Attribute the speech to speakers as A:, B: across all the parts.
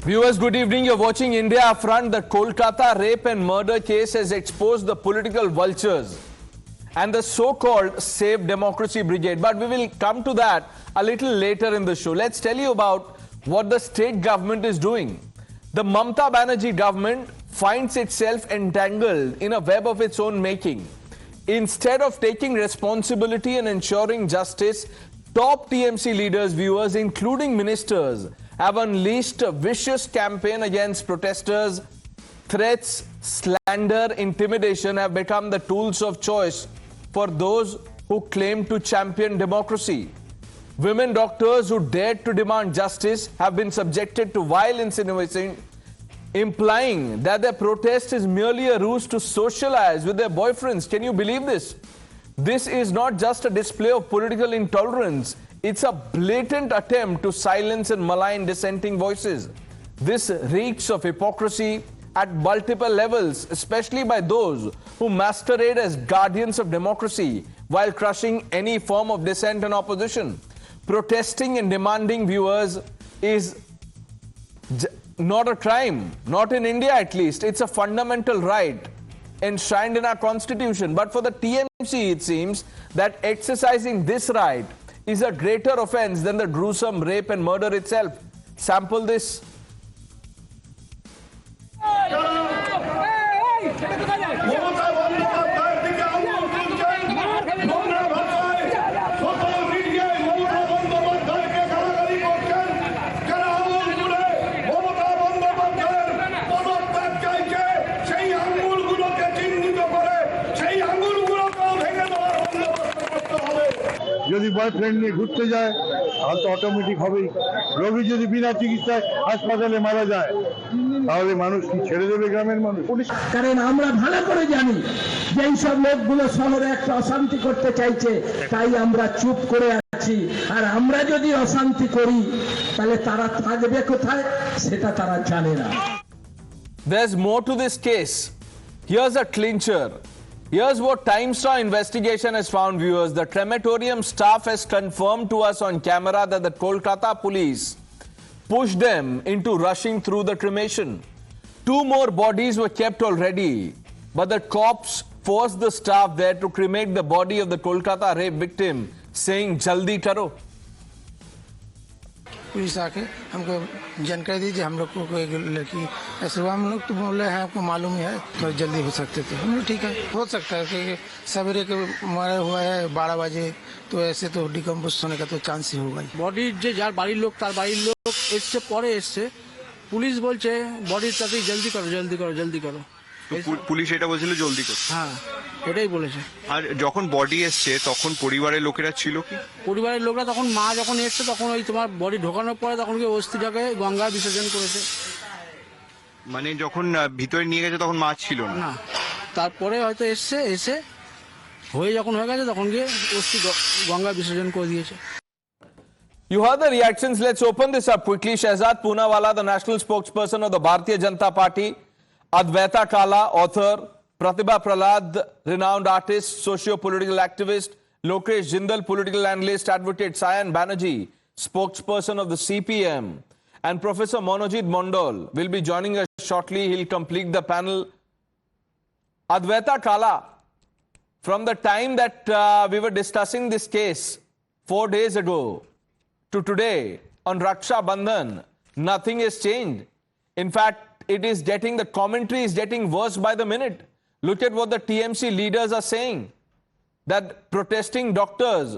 A: Viewers, good evening. You're watching India Upfront. The Kolkata rape and murder case has exposed the political vultures and the so-called Save Democracy Brigade. But we will come to that a little later in the show. Let's tell you about what the state government is doing. The Mamata Banerjee government finds itself entangled in a web of its own making. Instead of taking responsibility and ensuring justice, top TMC leaders, viewers, including ministers, have unleashed a vicious campaign against protesters. Threats, slander, intimidation have become the tools of choice for those who claim to champion democracy. Women doctors who dared to demand justice have been subjected to vile insinuations, implying that their protest is merely a ruse to socialize with their boyfriends. Can you believe this? This is not just a display of political intolerance. It's a blatant attempt to silence and malign dissenting voices. This reeks of hypocrisy at multiple levels, especially by those who masquerade as guardians of democracy while crushing any form of dissent and opposition. Protesting and demanding, viewers, is not a crime, not in India at least. It's a fundamental right enshrined in our constitution. But for the TMC, it seems that exercising this right is a greater offense than the gruesome rape and murder itself. Sample this.
B: যদি boyfriend নিয়ে ঘুরতে যায় তাহলে তো automatic হবেই। রোগী যদি বিনা চিকিৎসায় হাসপাতালে মারা যায় তাহলে মানুষ কি ছেড়ে দেবে গ্রামের মানুষ?
C: কারণ আমরা ভালো করে জানি যে এই সব লোকগুলো শহরে একটা অশান্তি করতে চাইছে, তাই আমরা চুপ করে আছি। আর আমরা যদি অশান্তি করি তাহলে তারা থাকবে কোথায় সেটা তারা জানে না।
A: There's more to this case. Here's a clincher. Here's what Time Star investigation has found, viewers. The crematorium staff has confirmed to us on camera that the Kolkata police pushed them into rushing through the cremation. 2 more bodies were kept already, but the cops forced the staff there to cremate the body of the Kolkata rape victim, saying, "Jaldi karo."
D: Police आके हमको जानकारी दी हम लोग को कोई लड़की ऐसे हुआ। हम लोग तो बोले हैं आपको मालूम है तो जल्दी हो सकते थे। हम लोग ठीक है, हो सकता है कि सवेरे के मरा हुआ है 12 बजे, तो ऐसे तो डिकम्पोज होने का तो चांस ही होगा।
E: বডি যে যার বাড়ির লোক তার বাড়ির লোক এসছে, পরে এসছে, পুলিশ বলছে বডির তাড়াতাড়ি জলদি করো জলদি করো জলদি করো।
F: পুলিশ এটা বলছিল জলদি করো,
E: হ্যাঁ এটাই বলেছে।
F: আর যখন বডি এসছে তখন পরিবারের লোকেরা ছিল কি?
E: পরিবারের লোকরা তখন মা যখন এসছে তখন ওই তোমার বডি ঢোকানোর পরে তখন কি অস্থিটাকে গঙ্গা বিসর্জন করেছে।
F: মানে যখন ভিতরে নিয়ে গেছে তখন মা ছিল
E: না, তারপরে হয়তো এসছে, এসে হয়ে যখন হয়ে গেছে তখন গিয়ে অস্থি গঙ্গা বিসর্জন করে দিয়েছে।
A: You heard the reactions. Let's open this up quickly. Shehzad Poonawala, the national spokesperson of the Bharatiya Janata Party, Advaita Kala, author, Pratibha Prahlad, renowned artist, socio-political activist, Lokesh Jindal, political analyst, advocate Sayan Banerjee, spokesperson of the CPM, and Professor Monojit Mondal will be joining us shortly. He'll complete the panel. Advaita Kala, from the time that we were discussing this case 4 days ago to today on Raksha Bandhan, nothing has changed. In fact, the commentary is getting worse by the minute. Look at what the TMC leaders are saying, that protesting doctors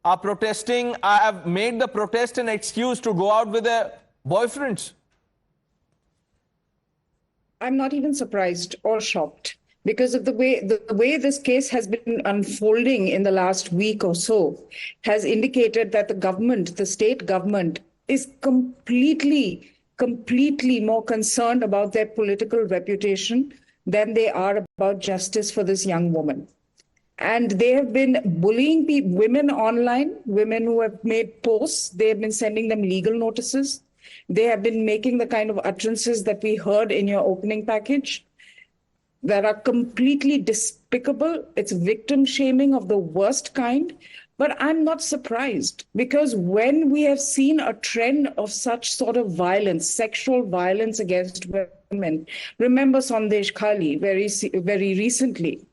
A: are protesting, have made the protest an excuse to go out with their boyfriends.
G: I'm not even surprised or shocked because of the way this case has been unfolding in the last week or so has indicated that the government, the state government, is completely more concerned about their political reputation than they are about justice for this young woman. And they have been bullying women online, women who have made posts. They have been sending them legal notices. They have been making the kind of utterances that we heard in your opening package that are completely despicable. It's victim shaming of the worst kind. But I'm not surprised, because when we have seen a trend of such sort of violence, sexual violence against women, remember Sandesh Khali very recently,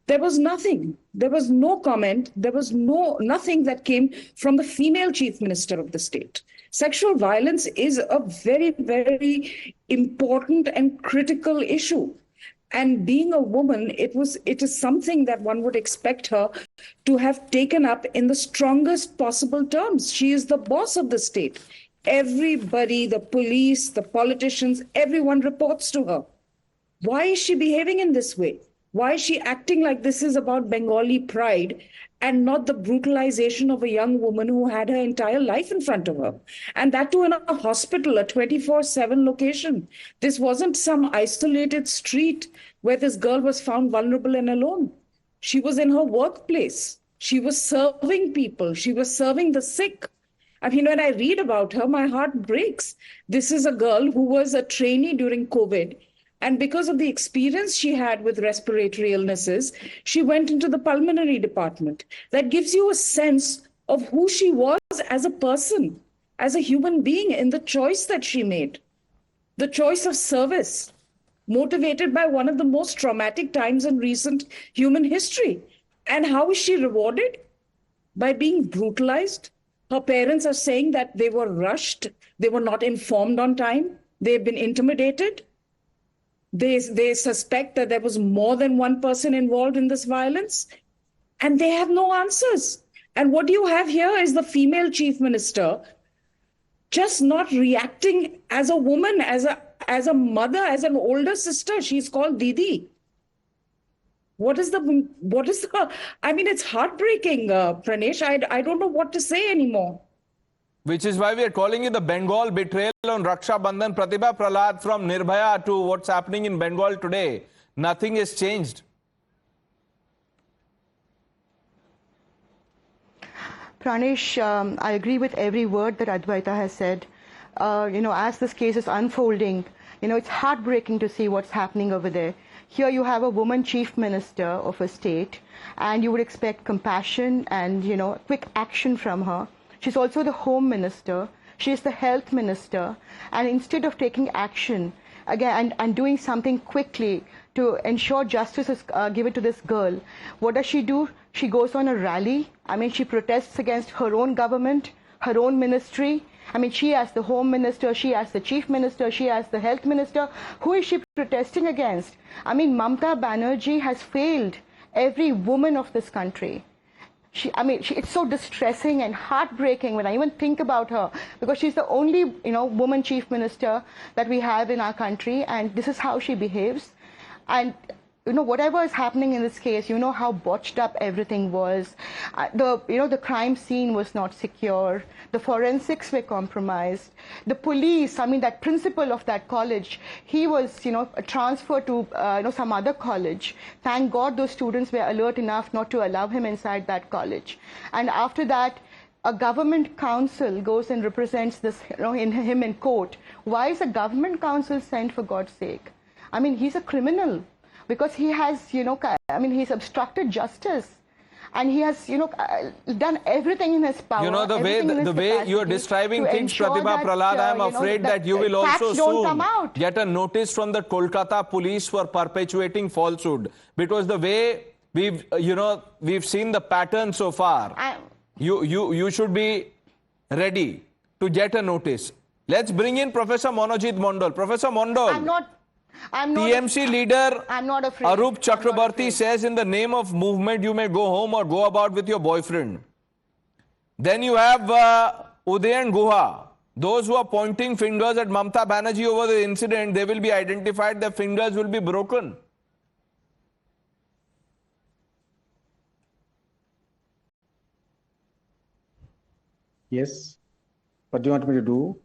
G: there was nothing. There was no comment. There was nothing that came from the female chief minister of the state. Sexual violence is a very, very important and critical issue. And being a woman, it is something that one would expect her to have taken up in the strongest possible terms. She is the boss of the state. Everybody, the police, the politicians, everyone reports to her. Why is she behaving in this way? Why is she acting like this is about Bengali pride and not the brutalization of a young woman who had her entire life in front of her? And that too in a hospital, a 24/7 location. This wasn't some isolated street where this girl was found vulnerable and alone. She was in her workplace. She was serving people. She was serving the sick. I mean, when I read about her, my heart breaks. This is a girl who was a trainee during COVID. And because of the experience she had with respiratory illnesses, she went into the pulmonary department. That gives you a sense of who she was as a person, as a human being, in the choice that she made. The choice of service, motivated by one of the most traumatic times in recent human history. And how is she rewarded? By being brutalized. Her parents are saying that they were rushed. They were not informed on time. They've been intimidated. They suspect that there was more than one person involved in this violence, and they have no answers. And what you have here is the female chief minister just not reacting as a woman, as a mother, as an older sister. She's called Didi. What is the, I mean, it's heartbreaking, Pranesh. I don't know what to say anymore.
A: Which is why we are calling it the Bengal betrayal on Raksha Bandhan. Pratibha Prahlad, from Nirbhaya to what's happening in Bengal today, nothing has changed.
H: Pranesh, I agree with every word that Advaita has said. As this case is unfolding, it's heartbreaking to see what's happening over there. Here you have a woman chief minister of a state, and you would expect compassion and, quick action from her. She's also the home minister. She's the health minister. And instead of taking action again and doing something quickly to ensure justice is given to this girl, what does she do? She goes on a rally. I mean, she protests against her own government, her own ministry. I mean, she as the home minister, she as the chief minister, she as the health minister. Who is she protesting against? I mean, Mamata Banerjee has failed every woman of this country. It's so distressing and heartbreaking when I even think about her, because she's the only, woman chief minister that we have in our country, and this is how she behaves. And, whatever is happening in this case, how botched up everything was. The crime scene was not secure. The forensics were compromised. The police, that principal of that college, he was, transferred to, some other college. Thank God those students were alert enough not to allow him inside that college. And after that, a government council goes and represents this, him in court. Why is a government council sent, for God's sake? I mean, he's a criminal because he has, he's obstructed justice. And he has, done everything in his power.
A: The way you are describing things, Pratibha Prahlad, I am afraid that you will also soon get a notice from the Kolkata police for perpetuating falsehood. Because the way we've seen the pattern so far, you should be ready to get a notice. Let's bring in Professor Monojit Mondal. Professor Mondal. TMC leader Arup Chakrabarti says, in the name of movement, you may go home or go about with your boyfriend. Then you have Uday and Guha. Those who are pointing fingers at Mamata Banerjee over the incident, they will be identified, their fingers will be broken.
I: Yes. What do you want me to do?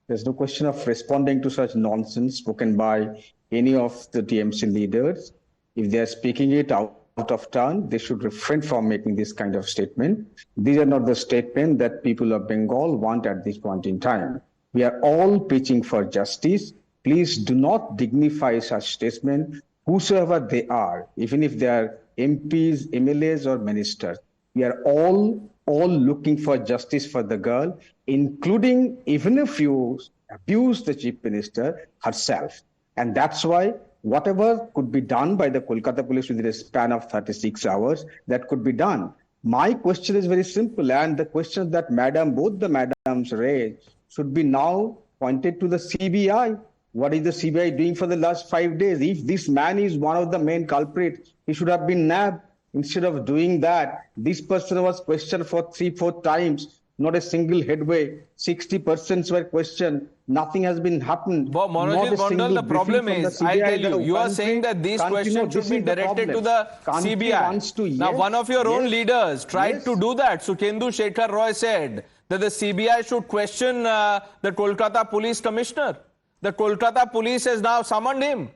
I: There's no question of responding to such nonsense spoken by any of the TMC leaders. If they are speaking it out of turn, they should refrain from making this kind of statement. These are not the statements that people of Bengal want at this point in time. We are all preaching for justice. Please do not dignify such statements, whosoever they are, even if they are MPs, MLAs, or ministers. We are all all looking for justice for the girl, including even if you abuse the Chief Minister herself. And that's why whatever could be done by the Kolkata police within a span of 36 hours, that could be done. My question is very simple, and the question that both the madams raised should be now pointed to the CBI. What is the CBI doing for the last 5 days? If this man is one of the main culprits, he should have been nabbed. Instead of doing that, this person was questioned for 3-4 times, not a single headway. 60% were questioned. Nothing has been happened.
A: Well, Monojit Mondal, the problem is, I'll tell you, you are saying that these questions should be directed to the CBI. Now, one of your own leaders tried to do that. Sukhendu Shekhar Roy said that the CBI should question the Kolkata police commissioner. The Kolkata police has now summoned him.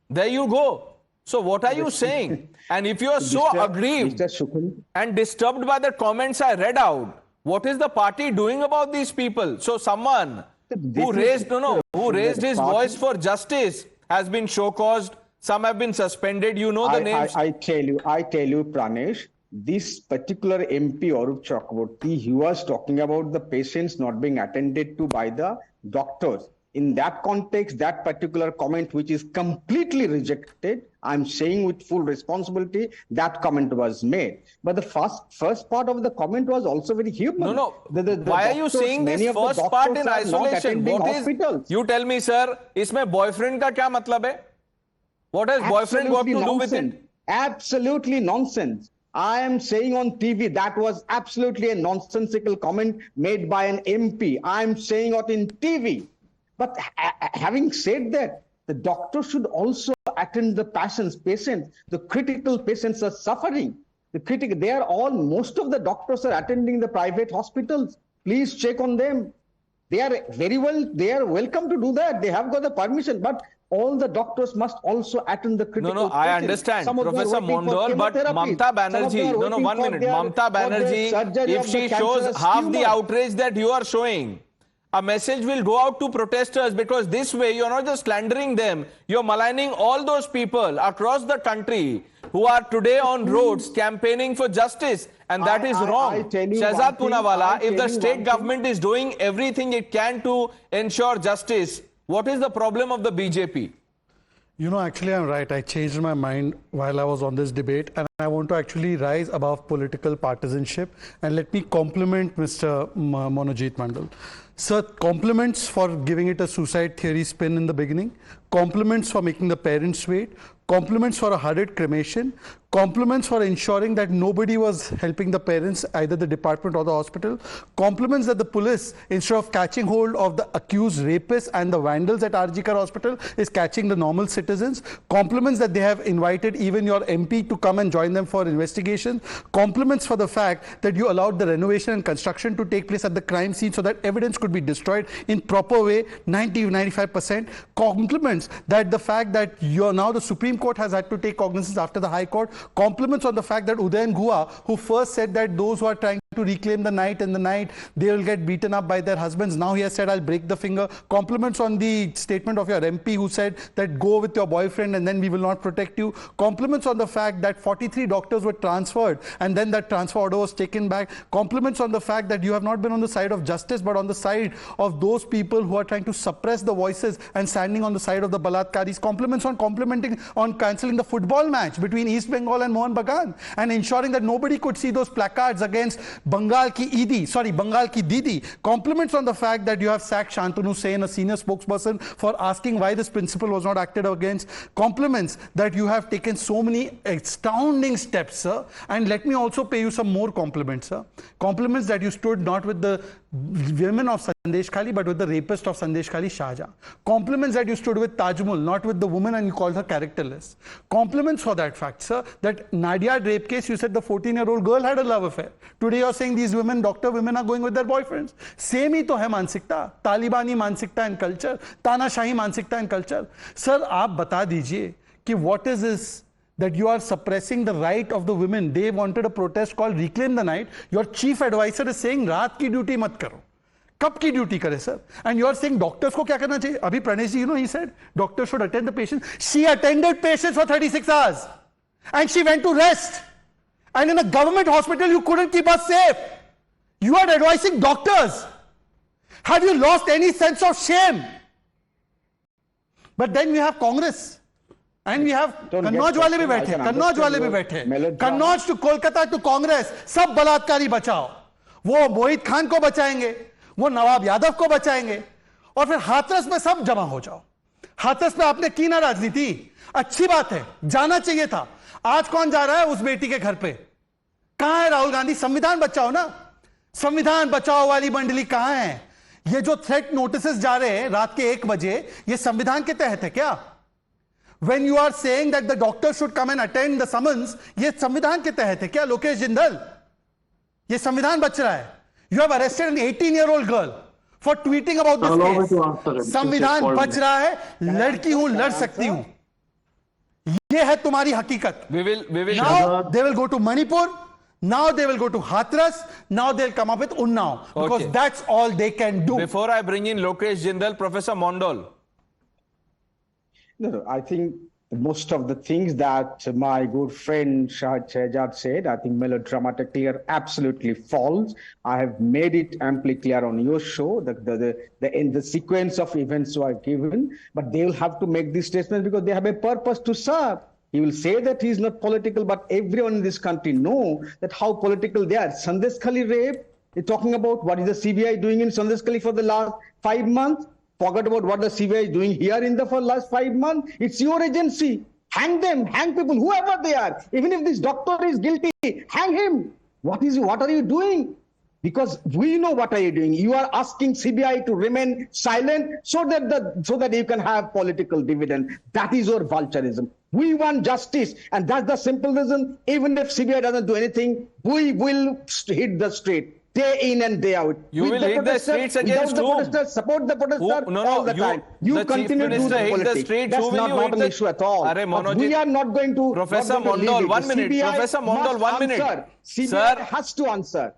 A: There you go. So what are you saying? And if you are so aggrieved and disturbed by the comments I read out, what is the party doing about these people? So someone who raised his voice for justice has been show-caused. Some have been suspended. You know the names.
I: I tell you, Pranesh, this particular MP Arup Chakraborty, he was talking about the patients not being attended to by the doctors. In that context, that particular comment, which is completely rejected, I'm saying with full responsibility, that comment was made. But the first part of the comment was also very human.
A: No. Why are you saying this first part in isolation? What is? You tell me, sir, इसमें boyfriend का क्या मतलब है? What has boyfriend got to do with it?
I: Absolutely nonsense. I am saying on TV that was absolutely a nonsensical comment made by an MP. I am saying it in TV. But having said that, the doctor should also attend the patients. The critical patients are suffering. Most of the doctors are attending the private hospitals. Please check on them. They are welcome to do that. They have got the permission, but all the doctors must also attend the critical patients.
A: I understand, Professor Mondal, but Mamata Banerjee, one minute. Mamata Banerjee, if she shows half the outrage that you are showing, a message will go out to protesters, because this way you're not just slandering them, you're maligning all those people across the country who are today on roads campaigning for justice, and that is wrong. Shahzad Poonawalla, if the state government is doing everything it can to ensure justice, what is the problem of the BJP?
J: You know, actually, I'm right. I changed my mind while I was on this debate, and I want to actually rise above political partisanship. And let me compliment Mr. Monojit Mondal. Sir, compliments for giving it a suicide theory spin in the beginning, compliments for making the parents wait, compliments for a hurried cremation, compliments for ensuring that nobody was helping the parents, either the department or the hospital, compliments that the police, instead of catching hold of the accused rapists and the vandals at RG Kar Hospital, is catching the normal citizens, compliments that they have invited even your MP to come and join them for investigation, compliments for the fact that you allowed the renovation and construction to take place at the crime scene so that evidence could be destroyed in proper way, 90-95%, compliments that the fact that you're now the Supreme Court has had to take cognizance after the High Court, compliments on the fact that Udayan Guha, who first said that those who are trying to reclaim the night in the night, they will get beaten up by their husbands. Now he has said, I'll break the finger. Compliments on the statement of your MP who said that go with your boyfriend and then we will not protect you. Compliments on the fact that 43 doctors were transferred and then that transfer order was taken back. Compliments on the fact that you have not been on the side of justice but on the side of those people who are trying to suppress the voices and standing on the side of the Balatkaris. Compliments on cancelling the football match between East Bengal and Mohan Bagan and ensuring that nobody could see those placards against Bengal ki Didi. Compliments on the fact that you have sacked Shantanu Sen, a senior spokesperson, for asking why this principal was not acted against. Compliments that you have taken so many astounding steps, sir. And let me also pay you some more compliments, sir. Compliments that you stood not with the women of Sandesh Khali but with the rapist of Sandesh Khali, Shahjahan. Compliments that you stood with Tajmul, not with the woman, and you called her characterless. Compliments for that fact, sir, that Nadia rape case, you said the 14-year-old girl had a love affair. Today you're saying these women, doctor women, are going with their boyfriends. Same hi to hai mansikta, Talibani mansikta and culture, Tanashahi mansikta and culture. Sir, aap bata dijiye ki what is this that you are suppressing the right of the women. They wanted a protest called Reclaim the Night. Your chief advisor is saying raat ki duty mat karo. Kab ki duty kare, sir? And you are saying doctors ko kya karna chahiye? Abhi Pranesh ji, you know, he said doctors should attend the patients. She attended patients for 36 hours and she went to rest. And in a government hospital, you couldn't keep us safe. You are advising doctors. Have you lost any sense of shame? But then we have Congress. And we have Kannauj wale bhi baithe, Kannauj wale bhi baithe. Kannauj to Kolkata to Congress, sab balatkari bachao. वो मोहित खान को बचाएंगे, वो नवाब यादव को बचाएंगे, और फिर हाथरस में सब जमा हो जाओ. हाथरस में आपने की ना राजनीति, अच्छी बात है, जाना चाहिए था. आज कौन जा रहा है उस बेटी के घर पे? कहां है राहुल गांधी? संविधान बचाओ ना. संविधान बचाओ वाली मंडली कहां है? ये जो थ्रेट नोटिसेस जा रहे हैं रात के 1 बजे, ये संविधान के तहत है क्या? When you are saying that the doctor should come and attend the summons, ये संविधान के तहत है क्या लोकेश जिंदल? ये संविधान बच रहा है. You have arrested an 18-year-old girl for tweeting about this case. संविधान बच रहा है, लड़की हूं, लड़ सकती हूं. ये है तुम्हारी हकीकत.
A: We will
J: now they will go to Manipur. Now they will go to Hathras. Now they'll come up with Unnao, because that's all they can do.
A: Before I bring in Lokesh Jindal, Professor Mondal.
I: No, I think most of the things that my good friend Shahjad said, I think melodramatically are absolutely false. I have made it amply clear on your show that the sequence of events were given, but they will have to make these statements because they have a purpose to serve. He will say that he is not political, but everyone in this country know that how political they are. Sandesh Khali rape, they're talking about what is the CBI doing in Sandesh Khali for the last 5 months. Forget about what the CBI is doing here in the for last 5 months. It's your agency. Hang them, hang people, whoever they are. Even if this doctor is guilty, hang him. What are you doing? Because we know what are you doing. You are asking CBI to remain silent so that you can have political dividend. That is your vulturism. We want justice, and that's the simple reason. Even if CBI doesn't do anything, we will hit the street. Day in and day out.
A: You will hit the streets against whom?
I: Support the protesters all the time. You continue to do the politics. That's not an issue at all. We are not going to...
A: Professor Mondal, 1 minute. Professor Mondal, 1 minute.
I: CBI has to answer.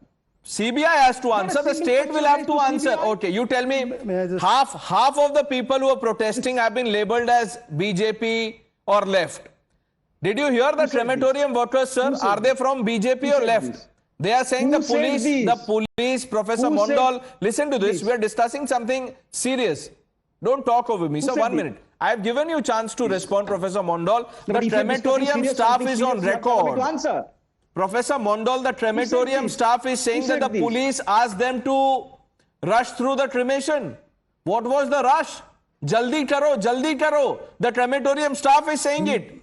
A: CBI has to answer. The state will have to answer. Okay, you tell me, half of the people who are protesting have been labelled as BJP or left. Did you hear the crematorium workers, sir? Are they from BJP or left? They are saying the police, Professor Mondal, listen to this. We are discussing something serious. Don't talk over me. So 1 minute. I have given you a chance to respond, Professor Mondal. The crematorium staff is on record. Professor Mondal, the crematorium staff is saying that the police asked them to rush through the cremation. What was the rush? Jaldi karo, jaldi karo. The crematorium staff is saying it.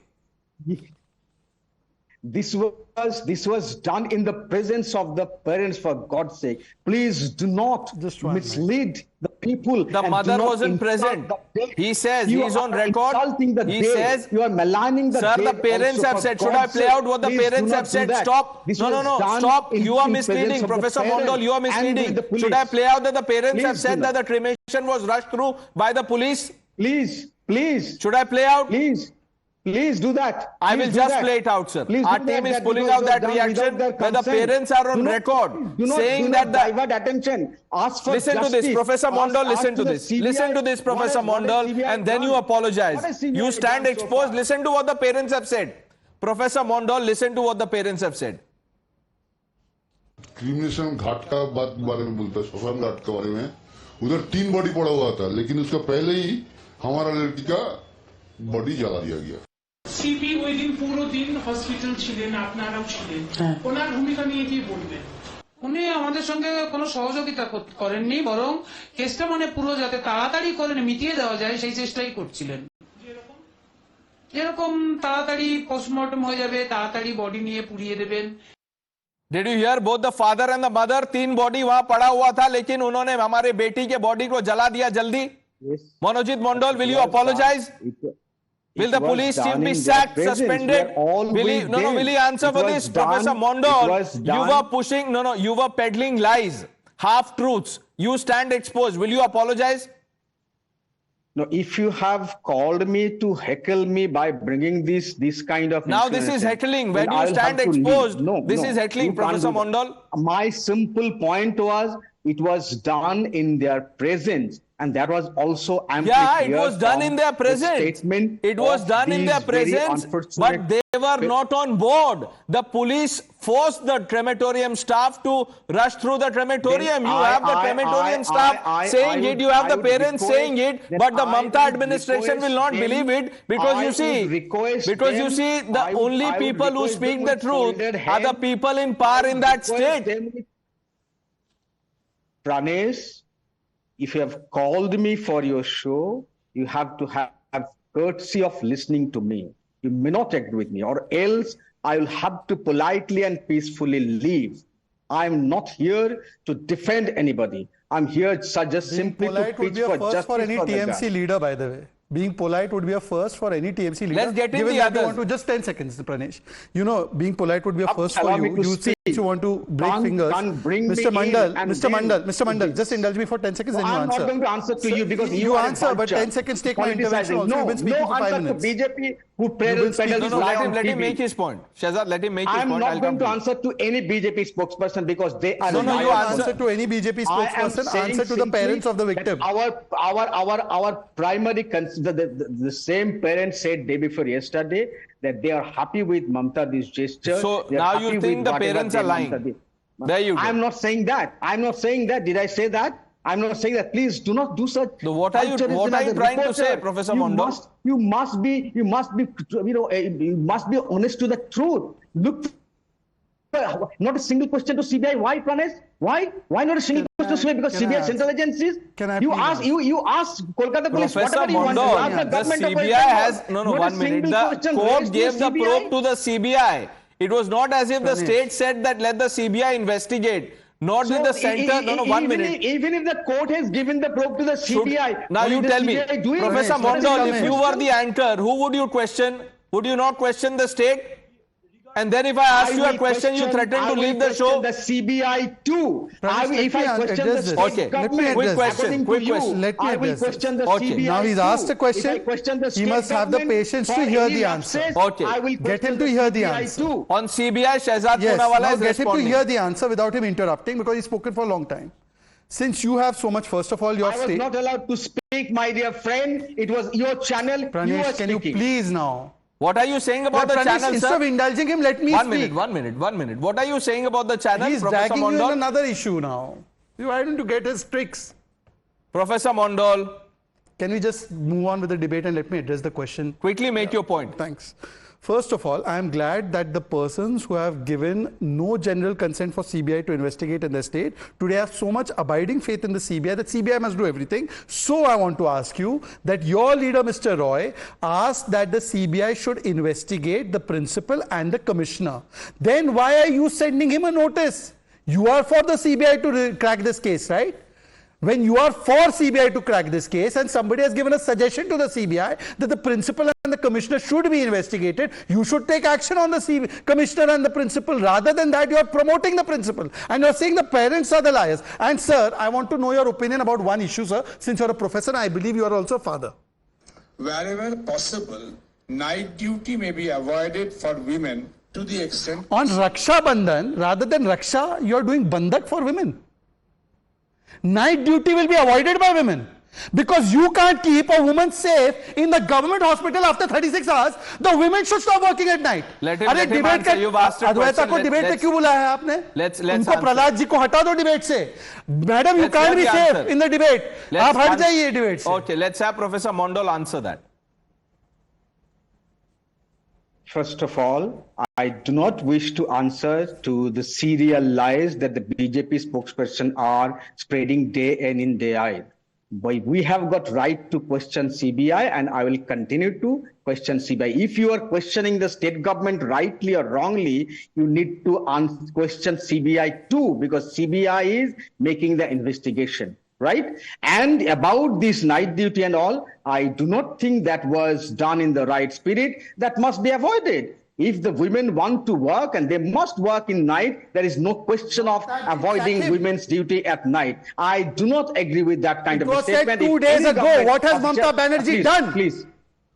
I: This was done in the presence of the parents, for God's sake. Please do not mislead the people.
A: The mother wasn't present. He says, he's on record. He says,
I: you are maligning the
A: sir, the parents have said. Should I play out what the parents have said? Stop. No, stop. You are misleading. Professor Mondal, you are misleading. Should I play out that the parents have said that the cremation was rushed through by the police?
I: Please.
A: Should I play out?
I: Please do that.
A: I will just play it out, sir. Our team is pulling out that reaction where the parents are on record saying that the...
I: divert attention. Ask for
A: listen to this, Professor Mondal, listen to this. Listen to this, Professor Mondal, and then you apologize. You stand exposed. Listen to what the parents have said. Professor Mondal, listen to what the parents have said.
K: Cremation ghat का बारे में बोलता है, शमशान घाट के बारे में उधर 3 बॉडी पड़ा हुआ था, लेकिन उसका पहले ही हमारा लड़की का बॉडी जला दिया गया।
L: সিপি ওই দিন পুরো দিন হসপিটাল ছিলেন, আপনারাও ছিলেন, ওনার ভূমিকা নিয়ে কি বলবেন? উনি আমাদের সঙ্গে কোনো সহযোগিতা করেননি, বরং কেসটা পুরো যাতে তাড়াতাড়ি করে মিটিয়ে দেওয়া যায় সেই চেষ্টাই করছিলেন। যেরকম তাড়াতাড়ি পোস্টমর্টম হয়ে যাবে, তাড়াতাড়ি বডি নিয়ে পুড়িয়ে দেবেন।
A: Did you hear both the father and the mother? 3 body वहां पड़ा हुआ था, लेकिन उन्होंने हमारे बेटी के बॉडी को जला दिया जल्दी. Manojit Mondal, will you apologize? Will the police chief be sacked, suspended? Will he answer for this? Professor Mondal, you were pushing, you were peddling lies, half-truths. You stand exposed. Will you apologize?
I: No, if you have called me to heckle me by bringing this kind of...
A: Now this is heckling. When you stand exposed, this is heckling, Professor Mondal.
I: My simple point was, it was done in their presence. And that was also amply
A: Yeah, it
I: clear
A: was done
I: from
A: in their
I: the
A: presence.
I: statement
A: It was
I: of
A: done in their
I: these very
A: presence,
I: unfortunate-
A: but they were not on board. The police forced the crematorium staff to rush through the crematorium. You have the crematorium staff saying it, you have the parents saying it, but the Mamata administration will not believe it because you see, the only people who speak the truth are the people in power in that state.
I: Pranesh, if you have called me for your show, you have to have courtesy of listening to me. You may not agree with me, or else I will have to politely and peacefully leave. I am not here to defend anybody. I'm here just simply to pitch for justice
J: for any
I: for the
J: TMC
I: guy.
J: leader, by the way. Being polite would be a first for any TMC leader.
A: Let's get in
J: Given
A: the
J: that you
A: others.
J: want to, just 10 seconds, Pranesh. You know, being polite would be a first for
I: allow me
J: you.
I: to
J: You say
I: speak.
J: you want to break
I: Can't
J: fingers.
I: bring me
J: Mr.
I: in
J: Mandal,
I: and
J: Mr.
I: then-
J: Mandal, Mr. Mandal, just indulge me for 10 seconds, then you
I: I'm
J: answer.
I: not going to answer to you because
J: you
I: are a
J: answer, but
I: vulture.
J: 10 seconds take my intervention
I: Politicizing.
J: also. You've been speaking
I: no
J: for 5
I: answer
J: minutes.
I: to BJP who
J: You've been
I: peddles
J: speaking-
A: No,
I: lie on
A: let him
I: TV.
A: make his point. Shahzad, let him make his
I: I'm
A: point.
I: not
A: I'll
I: going
A: come
I: to
A: you.
I: answer to any BJP spokesperson because they are
J: No, you
I: liars.
J: answer to any BJP
I: I am
J: spokesperson,
I: saying
J: answer to the
I: simply
J: parents of the
I: that
J: victim.
I: Our primary the same parents said day before yesterday that they are happy with Mamata's gesture.
A: So
I: They are
A: now
I: happy
A: you
I: with
A: think the
I: whatever
A: parents
I: they
A: are lying.
I: Mamata did.
A: There you go.
I: I'm not saying that. Did I say that? I'm not saying that. Please do not do such.
A: So what are you
I: altruism as a
A: trying to
I: reporter.
A: say, Professor Mondo?
I: You must be honest to the truth. Look. Not a single question to CBI. Why, Pranesh? Why not a single question to CBI? Because
J: can I
I: CBI
J: ask?
I: central agencies.
J: Can I
I: You
J: please
I: ask.
J: ask?
I: You ask Kolkata police
A: Professor
I: whatever you want. You
A: Mondal,
I: ask the
A: the
I: government of
A: CBI
I: West
A: has
I: Bengal.
A: no
I: Not a
A: 1 minute.
I: single
A: The
I: question
A: court
I: raised to
A: gave the
I: CBI.
A: probe to the CBI. It was not as if the
J: Pranesh.
A: state said that let the CBI investigate. Nor did
I: So
A: the center. 1 minute.
I: Even if the court has given the probe to the CBI,
A: Now
I: what
A: you
I: is the
A: tell me,
I: CBI doing?
A: Professor
J: Pranesh, let me
A: Mondal,
J: come
A: if
J: in.
A: you were the anchor, who would you question? Would you not question the state? And then if I ask you a question, you threaten to leave the show?
I: The CBI too.
J: Pranesh,
I: If I question the
J: address this.
I: state
A: Okay,
I: government,
A: quick question,
I: according
A: quick
I: to you,
A: question.
J: Let me
I: I will
J: address this.
I: question the
A: Okay.
I: CBI
J: Now he's
I: too.
J: asked a question.
I: If I question the
J: He
I: state
J: must have the
I: government
J: patience to
I: for
J: hear
I: any
J: the answer.
I: lapses,
A: Okay.
I: I will
J: Get him
I: question
J: to hear the
I: CBI
J: answer.
I: too.
A: On CBI, Shahzad
J: Yes,
A: Poonawalla
J: now
A: is
J: get him to
A: responding.
J: hear the answer without him interrupting because he's spoken for a long time. Since you have so much, first of all, your
I: I was
J: state.
I: not allowed to speak, my dear friend. It was your channel. You were
J: Pranesh, can you
I: speaking.
J: please now?
A: What are you saying about the
J: Pranesh,
A: channel,
J: instead of
A: sir?
J: indulging him, let me
A: One
J: speak.
A: minute. What are you saying about the channel,
J: He's
A: Professor
J: dragging you in
A: Mondal?
J: another issue now. You are trying to get his tricks.
A: Professor Mondal,
J: Can we just move on with the debate and let me address the question?
A: quickly make your point.
J: Thanks. First of all, I am glad that the persons who have given no general consent for CBI to investigate in the state today have so much abiding faith in the CBI that CBI must do everything. So I want to ask you that your leader, Mr. Roy, asked that the CBI should investigate the principal and the commissioner. Then why are you sending him a notice? You are for the CBI to crack this case, right? When you are for CBI to crack this case and somebody has given a suggestion to the CBI that the principal and the commissioner should be investigated, you should take action on the commissioner and the principal. Rather than that, you are promoting the principal and you are saying the parents are the liars. And sir, I want to know your opinion about one issue, sir. Since you are a professor, I believe you are also a father.
M: Wherever possible, night duty may be avoided for women to the extent...
J: On Raksha Bandhan, rather than Raksha, you are doing Bandhak for women. Night duty will be avoided by women. Because you can't keep a woman safe in the government hospital after 36 hours. The women should stop working at night.
A: Let him answer. You've asked a
J: Advaita को
A: question.
J: Debate पे क्यों बुलाया है आपने?
A: Let's
J: उनको
A: answer.
J: Prahlad ji को हटा दो डिबेट से. Madam, you
A: Let's
J: can't
A: have
J: be
A: the
J: safe
A: answer.
J: in the debate. आप हट जाइए डिबेट से.
A: Okay, let's have Professor Mondal answer that.
I: First of all, I do not wish to answer to the serial lies that the BJP spokesperson are spreading day in, day out. But we have got right to question CBI and I will continue to question CBI. If you are questioning the state government rightly or wrongly, you need to question CBI too, because CBI is making the investigation. Right? And about this night duty and all, I do not think that was done in the right spirit. That must be avoided. If the women want to work and they must work in night, there is no question of avoiding women's duty at night. I do not agree with that kind of a statement.
J: It was said 2 days ago. What has Mamata Banerjee done?
I: Please.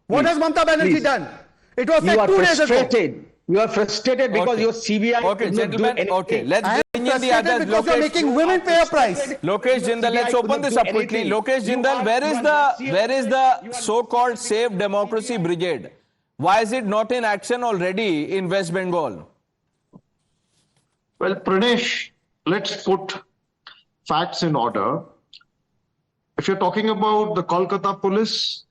J: What has Mamata Banerjee done? It was said 2 days ago.
I: You are frustrated because your CBI
A: Okay,
I: did not do
A: gentlemen.
I: anything.
A: Okay, let's
J: I am
A: bring in the
J: frustrated
A: others.
J: because you're making women pay a price.
A: Lokesh Jindal, let's open this up quickly. Lokesh Jindal, where is the so-called Save Democracy Brigade? Why is it not in action already in West Bengal?
N: Well, Pranesh, let's put facts in order. If you're talking about the Kolkata police,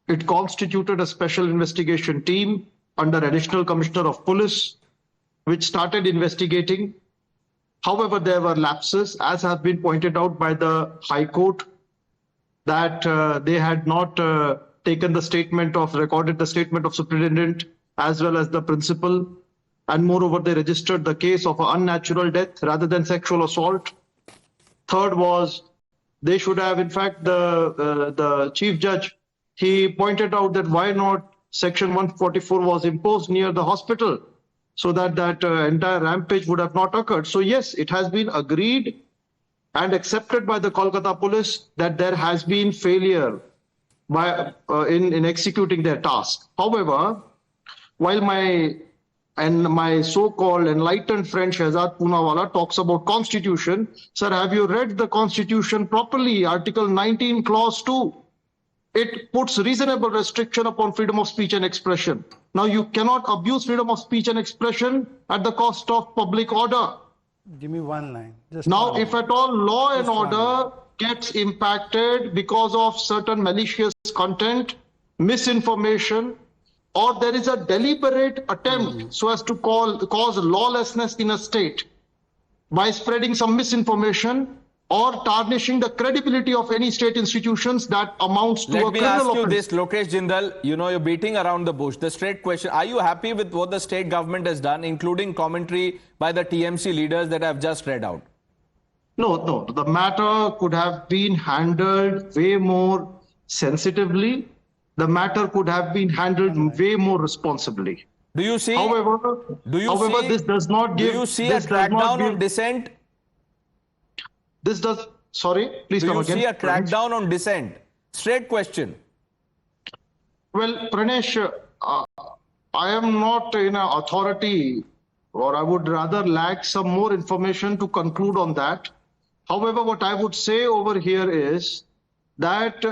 N: it constituted a special investigation team under Additional Commissioner of Police, which started investigating. However, there were lapses, as have been pointed out by the High Court, that they had not recorded the statement of superintendent as well as the principal. And moreover, they registered the case of an unnatural death rather than sexual assault. Third was, they should have, in fact, the chief judge, he pointed out that why not Section 144 was imposed near the hospital so that entire rampage would have not occurred. So yes, it has been agreed and accepted by the Kolkata police that there has been failure in executing their task. However, while my so-called enlightened friend Shehzad Poonawala talks about constitution, sir, have you read the constitution properly? Article 19, clause 2. It puts reasonable restriction upon freedom of speech and expression. Now, you cannot abuse freedom of speech and expression at the cost of public order.
J: Give me one line.
N: Now, if at all law and order gets impacted because of certain malicious content, misinformation, or there is a deliberate attempt so as to cause lawlessness in a state by spreading some misinformation or tarnishing the credibility of any state institutions, that amounts to a criminal offense.
A: Let me ask you this, Lokesh Jindal, you're beating around the bush. The straight question, are you happy with what the state government has done, including commentary by the TMC leaders that I've just read out?
N: No. The matter could have been handled way more sensitively. The matter could have been handled way more responsibly.
A: Do you see?
N: However, this does not give.
A: Do you see a crackdown on dissent?
N: Sorry, please come again.
A: Do you see a crackdown on dissent? Straight question.
N: Well, Pranesh, I am not in an authority, or I would rather lack some more information to conclude on that. However, what I would say over here is that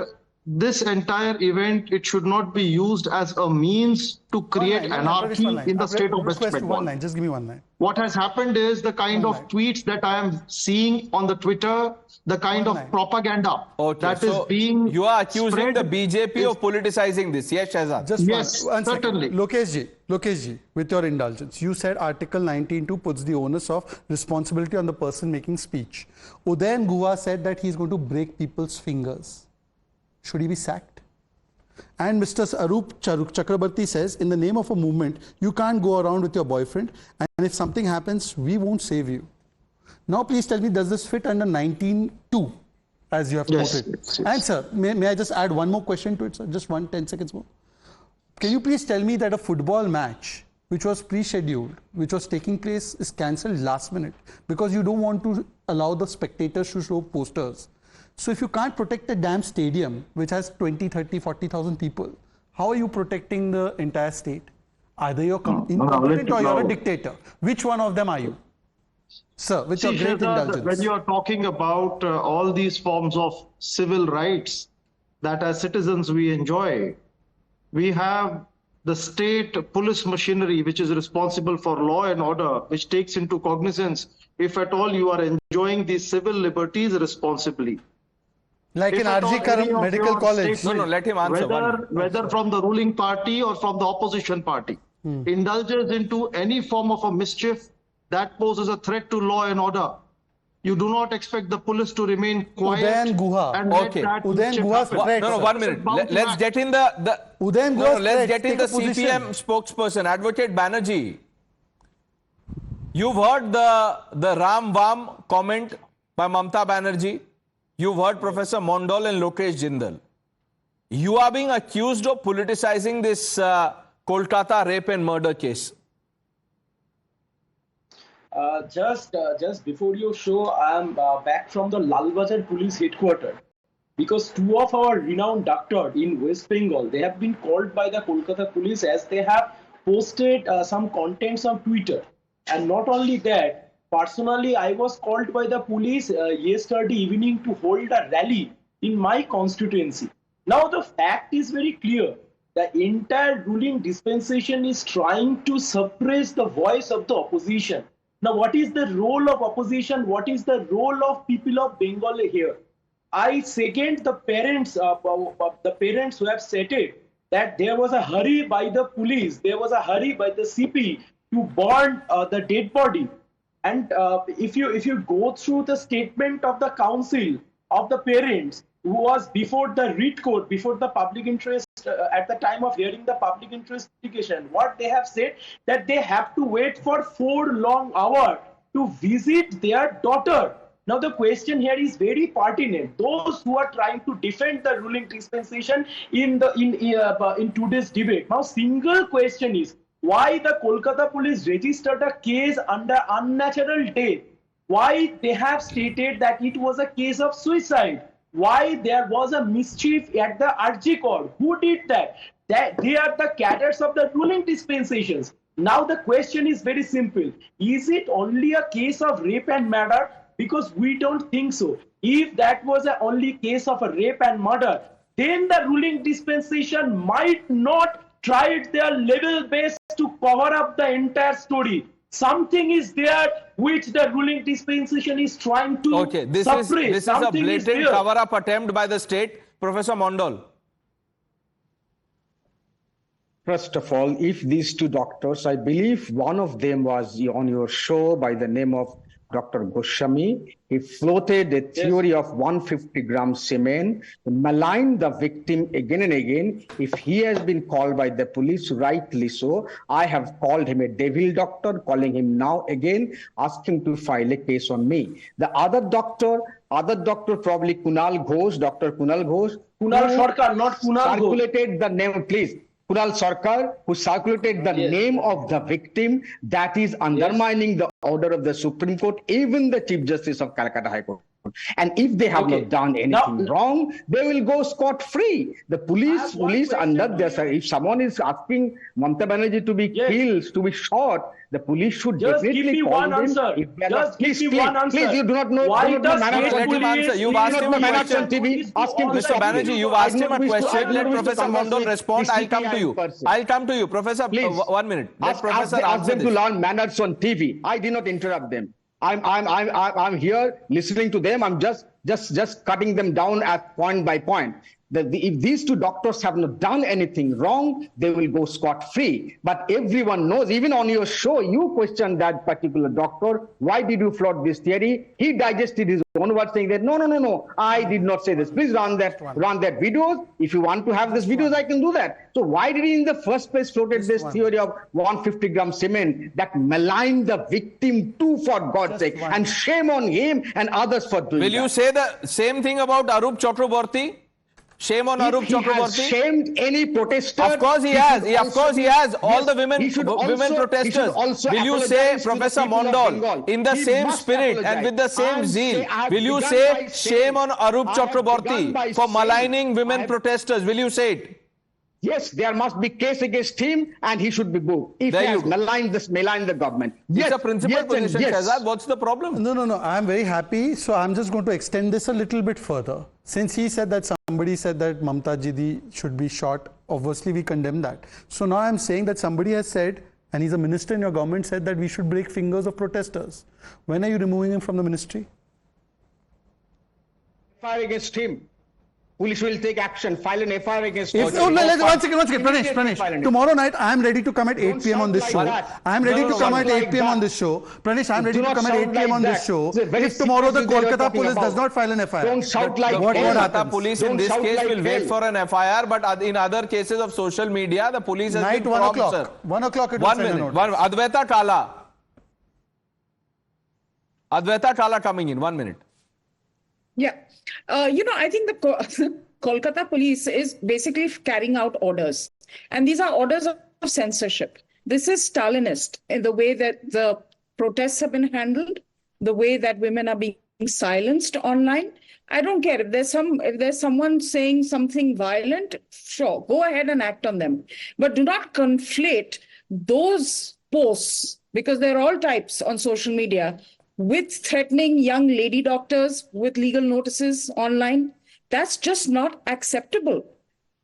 N: this entire event, it should not be used as a means to create anarchy in the state of West Bengal.
J: Just give me one line.
N: What has happened is the kind of tweets that I am seeing on the Twitter, the kind of propaganda that is being
A: You are accusing
N: spread
A: the BJP of politicizing this. Yes, Shehzad.
N: Yes, certainly.
J: Lokesh ji, with your indulgence, you said Article 19(2) puts the onus of responsibility on the person making speech. Udayan Guha said that he is going to break people's fingers. Should he be sacked? And Mr. Arup Chakrabarti says, in the name of a movement, you can't go around with your boyfriend, and if something happens, we won't save you. Now, please tell me, does this fit under 19(2), as you have quoted?
N: Yes.
J: And sir, may I just add one more question to it, sir? Just 10 seconds more. Can you please tell me that a football match, which was pre-scheduled, which was taking place, is cancelled last minute because you don't want to allow the spectators to show posters? So if you can't protect a damn stadium, which has 20, 30, 40,000 people, how are you protecting the entire state? Either you're incompetent or you're a dictator. Which one of them are you? Sir, with your great indulgence.
N: When you are talking about all these forms of civil rights that as citizens we enjoy, we have the state police machinery, which is responsible for law and order, which takes into cognizance if at all you are enjoying these civil liberties responsibly.
J: Like in RG Karam Medical College.
A: No, let him answer.
N: Whether from the ruling party or from the opposition party, indulges into any form of a mischief that poses a threat to law and order. You do not expect the police to remain quiet.
J: Udayan Guha.
N: And let that mischief happen.
A: No, 1 minute. Let's get in the
J: Udayan Guha.
A: Let's get in the CPM spokesperson, Advocate Banerjee. You've heard the Ram Vam comment by Mamata Banerjee. You've heard Professor Mondal and Lokesh Jindal. You are being accused of politicizing this Kolkata rape and murder case.
O: Just before your show, I am back from the Lal Bazar police headquarters because two of our renowned doctors in West Bengal, they have been called by the Kolkata police as they have posted some contents on Twitter. And not only that, personally, I was called by the police yesterday evening to hold a rally in my constituency. Now, the fact is very clear. The entire ruling dispensation is trying to suppress the voice of the opposition. Now, what is the role of opposition? What is the role of people of Bengal here? I second the parents who have stated that there was a hurry by the police, there was a hurry by the CP to burn the dead body. And if you go through the statement of the council of the parents who was before the writ court, before the public interest, at the time of hearing the public interest litigation, what they have said that they have to wait for 4 long hours to visit their daughter. Now the question here is very pertinent. Those who are trying to defend the ruling dispensation in today's debate. Now single question is why the Kolkata police registered a case under unnatural death. Why they have stated that it was a case of suicide. Why there was a mischief at the RG court. Who did that? They are the cadres of the ruling dispensations. Now the question is very simple. Is it only a case of rape and murder? Because we don't think so. If that was the only case of a rape and murder, then the ruling dispensation might not try their level best to cover up the entire story. Something is there which the ruling dispensation is trying to suppress.
A: This is a blatant cover-up attempt by the state. Professor Mondal.
I: First of all, if these 2 doctors, I believe one of them was on your show by the name of Dr. Goswami, he floated a theory of 150 grams semen, maligned the victim again and again. If he has been called by the police, rightly so. I have called him a devil doctor, calling him now again, asking to file a case on me. The other doctor probably Kunal Ghosh, Dr. Kunal Ghosh.
O: Kunal Sarkar, not Kunal Ghosh.
I: Circulated the name, please. Kunal Sarkar, who circulated the name of the victim, that is undermining the order of the Supreme Court, even the Chief Justice of Calcutta High Court. And if they have not done anything wrong, they will go scot-free. The police under their, if someone is asking Mamata Banerjee to be killed, to be shot, the police should definitely call them. Please, you do not know.
A: You've asked him a question. Mr. Banerjee, you've asked him a question. Let Professor Mondal respond. I'll come to you. Professor, 1 minute. Let Professor
I: ask them to learn manners on TV. I did not interrupt them. I'm here listening to them. I'm just cutting them down at point by point. If these 2 doctors have not done anything wrong, they will go scot-free. But everyone knows, even on your show, you questioned that particular doctor. Why did you float this theory? He digested his own words saying that, no, I did not say this. Please run that videos. If you want to have this videos, I can do that. So why did he in the first place floated this theory of 150 gram semen that maligned the victim too, for God's sake? And shame on him and others for doing that.
A: Will you say the same thing about Arup Chakraborty? Shame on Arup Chakraborty.
I: Has shamed any protester.
A: Of course he has. Of course he has. All the women protesters. Will you say, Professor Mondal, in the same spirit and with the same zeal, will you say shame on Arup Chakraborty for maligning women protesters? Will you say it?
I: Yes, there must be case against him and he should be booked. If he has maligned the government.
A: Yes, it's a principal position, Shahzad. What's the problem?
J: No. I'm very happy. So I'm just going to extend this a little bit further. Since he said that somebody said that Mamata Jidi should be shot, obviously we condemn that. So now I'm saying that somebody has said, and he's a minister in your government, said that we should break fingers of protesters. When are you removing him from the ministry?
I: Fire against him. Police will take action, file an FIR against him.
J: One second. Pranesh. Tomorrow night, I am ready to come at 8 p.m. on this show. I am ready to come at 8 p.m. on this show. Pranesh, I am ready to come at 8 p.m. on this show. If tomorrow the Kolkata police does not file an FIR,
I: don't shout like
A: what happens? Police in this case will wait for an FIR, but in other cases of social media, the police has been prompt, sir.
J: 1 o'clock.
A: 1 minute. Advaita Kala coming in. 1 minute.
G: Yeah. I think the Kolkata police is basically carrying out orders. And these are orders of censorship. This is Stalinist in the way that the protests have been handled, the way that women are being silenced online. I don't care if there's someone saying something violent, sure, go ahead and act on them. But do not conflate those posts, because there are all types on social media, with threatening young lady doctors with legal notices online, that's just not acceptable.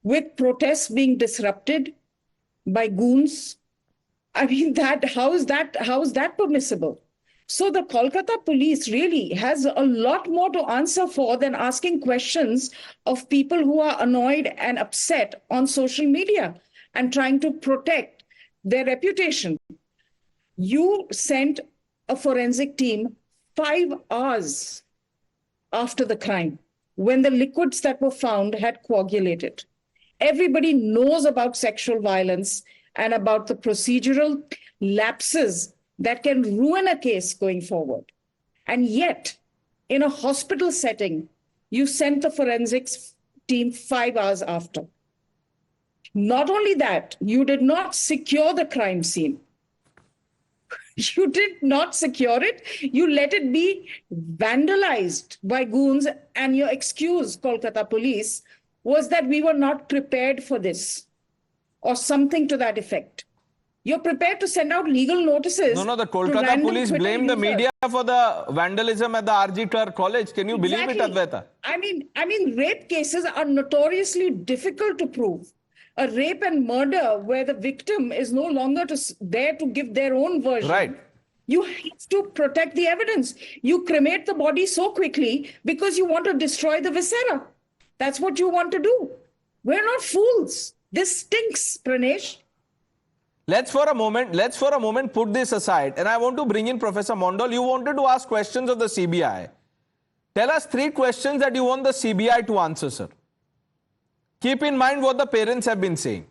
G: With protests being disrupted by goons, I mean, how is that permissible? So the Kolkata police really has a lot more to answer for than asking questions of people who are annoyed and upset on social media and trying to protect their reputation. You sent a forensic team 5 hours after the crime, when the liquids that were found had coagulated. Everybody knows about sexual violence and about the procedural lapses that can ruin a case going forward. And yet, in a hospital setting, you sent the forensics team 5 hours after. Not only that, you did not secure the crime scene. You did not secure it. You let it be vandalized by goons, and your excuse, Kolkata police, was that we were not prepared for this, or something to that effect. You're prepared to send out legal notices.
A: No, the Kolkata police blame the media for the vandalism at the RG Tur College. Can you believe it, Advaita?
G: I mean, rape cases are notoriously difficult to prove. A rape and murder where the victim is no longer there to give their own version.
A: Right.
G: You have to protect the evidence. You cremate the body so quickly because you want to destroy the viscera. That's what you want to do. We're not fools. This stinks, Pranesh.
A: Let's for a moment put this aside, and I want to bring in Professor Mondal. You wanted to ask questions of the CBI. Tell us 3 questions that you want the CBI to answer, sir. Keep in mind what the parents have been saying.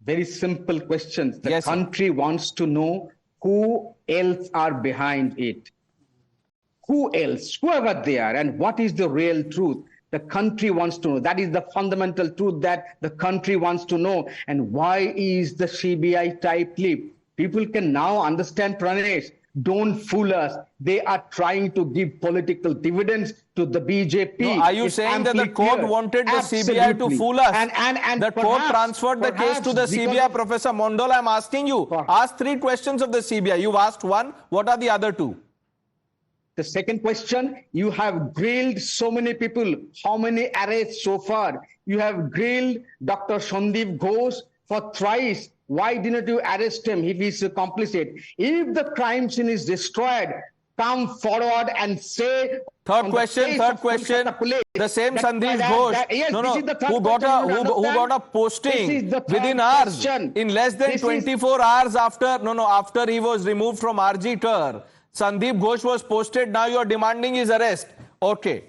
I: Very simple questions. The country wants to know who else are behind it. Who else? Whoever they are, and what is the real truth? The country wants to know. That is the fundamental truth that the country wants to know. And why is the CBI tight-lipped? People can now understand, Pranesh. Don't fool us. They are trying to give political dividends to the BJP.
A: No, are you saying that the court wanted the CBI to fool us?
I: And
A: the court transferred the case to the CBI. Professor Mondal, I'm asking you. Ask 3 questions of the CBI. You've asked 1. What are the other 2?
I: The second question, you have grilled so many people. How many arrests so far? You have grilled Dr. Sandeep Ghosh for thrice. Why didn't you arrest him if he's complicit? If the crime scene is destroyed, come forward and say.
A: Third question. The same Sandeep Ghosh, who got a posting within hours, in less than 24 hours after he was removed from RG Tur. Sandeep Ghosh was posted. Now you are demanding his arrest. Okay.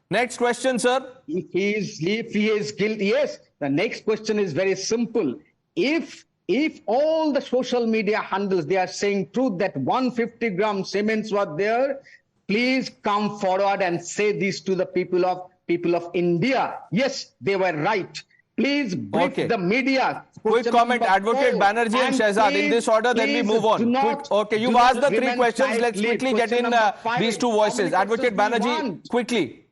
A: Next question, sir.
I: If he is guilty, yes. The next question is very simple. If all the social media handles, they are saying truth that 150 gram cements were there, please come forward and say this to the people of India. Yes, they were right. Please brief the media.
A: Quick comment, Advocate Banerjee and Shehzad. In this order, then we move on. You've asked the 3 questions. Let's quickly get in these 2 voices. Advocate Banerjee, quickly.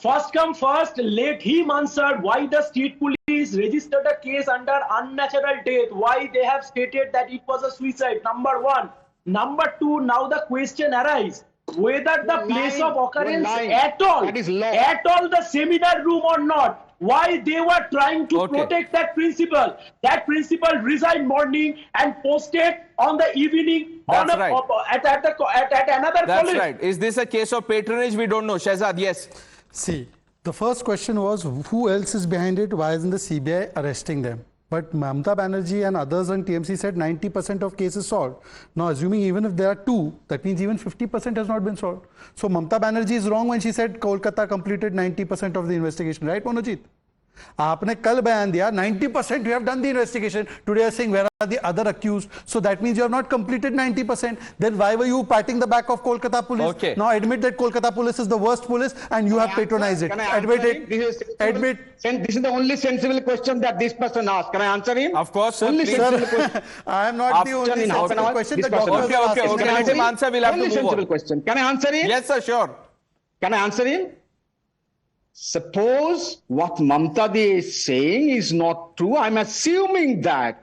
O: First come first, let him answer why the state police registered a case under unnatural death. Why they have stated that it was a suicide. Number 1. Number 2, now the question arises whether the place of occurrence at all the seminar room or not. Why they were trying to protect that principal. That principal resigned morning and posted on the evening at another college.
A: That's right. Is this a case of patronage? We don't know. Shehzad, yes.
J: See, the first question was who else is behind it? Why isn't the CBI arresting them? But Mamata Banerjee and others on TMC said 90% of cases solved. Now, assuming even if there are 2, that means even 50% has not been solved. So Mamata Banerjee is wrong when she said Kolkata completed 90% of the investigation. Right, Monojit? आपने कल बयान दिया 90% you have done the investigation. Today you are saying where are the other accused? So that means you have not completed 90%. Then why were you patting the back of Kolkata police? Now admit that Kolkata police is the worst police and you have patronized it. Admit it.
I: This is the only sensible question that this person asked. Can I answer him?
A: Of course, sir.
I: Only sensible question.
J: I am not the only sensible question. The doctor
A: okay. Let him answer. We'll have to move on.
I: Question. Can I answer him?
A: Yes, sir. Sure.
I: Can I answer him? Suppose what Mamata is saying is not true. I'm assuming that.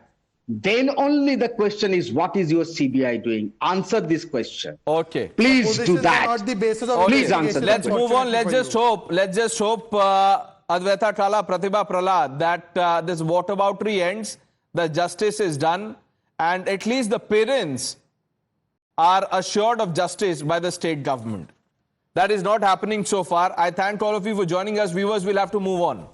I: Then only the question is, what is your CBI doing? Answer this question.
A: Okay.
I: Please do that.
J: Not the basis of
I: Please answer.
A: Let's move on. Let's just hope, Advaita Kala, Pratibha Prahlad, that this whataboutery ends, the justice is done, and at least the parents are assured of justice by the state government. That is not happening so far. I thank all of you for joining us. Viewers, we'll have to move on.